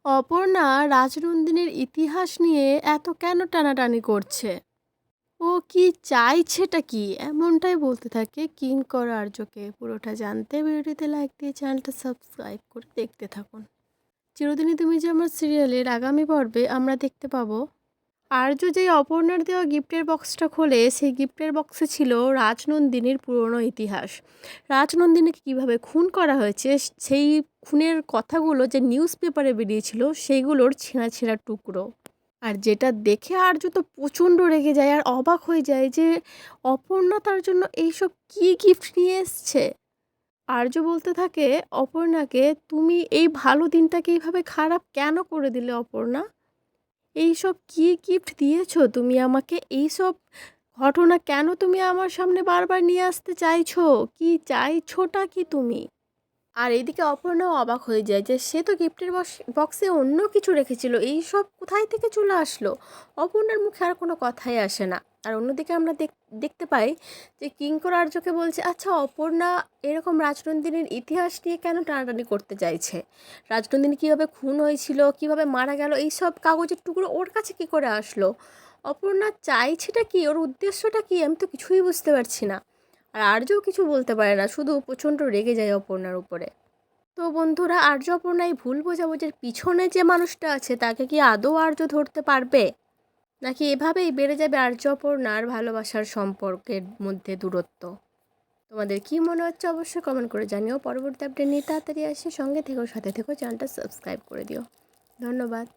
অপর্ণা রাজনন্দিনীর ইতিহাস নিয়ে এত কেন টানাটানি করছে? ও কি চাইছেটা কি? এমনটাই বলতে থাকে কিঙ্কর আর্যকে। পুরোটা জানতে ভিডিওটিতে লাইক দিয়ে চ্যানেলটা সাবস্ক্রাইব করে দেখতে থাকুন। চিরদিনই তুমি যে আমার সিরিয়ালের আগামী পর্বে আমরা দেখতে পাবো আর্য যেই অপর্ণার দেওয়া গিফটের বক্সটা খোলে, সেই গিফটের বক্সে ছিল রাজনন্দিনীর পুরনো ইতিহাস। রাজনন্দিনীকে কীভাবে খুন করা হয়েছে সেই খুনের কথাগুলো যে নিউজ পেপারে বেরিয়েছিল সেইগুলোর ছেঁড়া ছেঁড়া টুকরো। আর যেটা দেখে আর্য তো প্রচণ্ড রেগে যায় আর অবাক হয়ে যায় যে অপর্ণা তার জন্য এইসব কী গিফট নিয়ে এসছে। আর্য বলতে থাকে অপর্ণাকে, তুমি এই ভালো দিনটাকে এইভাবে খারাপ কেন করে দিলে অপর্ণা? এইসব কী গিফট দিয়েছো তুমি আমাকে? এইসব ঘটনা কেন তুমি আমার সামনে বারবার নিয়ে আসতে চাইছো? কি চাইছোটা কি তুমি? আর এদিকে অপর্ণাও অবাক হয়ে যায় যে সে তো গিফটের বক্সে অন্য কিছু রেখেছিল, এই সব কোথায় থেকে চলে আসলো? অপর্ণার মুখে আর কোনো কথাই আসে না। আর অন্যদিকে আমরা দেখতে পাই যে কিঙ্কর আর্যকে বলছে, আচ্ছা অপর্ণা এরকম রাজনন্দিনীর ইতিহাস নিয়ে কেন টানাটানি করতে চাইছে? রাজনন্দিনী কীভাবে খুন হয়েছিল, কীভাবে মারা গেল, এই সব কাগজের টুকরো ওর কাছে কী করে আসলো? অপর্ণা চাইছেটা কি, ওর উদ্দেশ্যটা কি? আমি তো কিছুই বুঝতে পারছি না। আর আর্যও কিছু বলতে পারে না, শুধু প্রচণ্ড রেগে যায় অপর্ণার উপরে। তো বন্ধুরা, আর্য অপর্ণা এই ভুল বোঝাবুঝির পিছনে যে মানুষটা আছে তাকে কি আদৌ আর্য ধরতে পারবে, নাকি এভাবেই বেড়ে যাবে আর্য অপর্ণার ভালোবাসার সম্পর্কের মধ্যে দূরত্ব? তোমাদের কি মনে হচ্ছে অবশ্যই কমেন্ট করে জানিও। পরবর্তী আপডেট নিয়ে তাড়াতাড়ি আসে, সঙ্গে থেকো, সাথে থেকো, চ্যানেলটা সাবস্ক্রাইব করে দিও। ধন্যবাদ।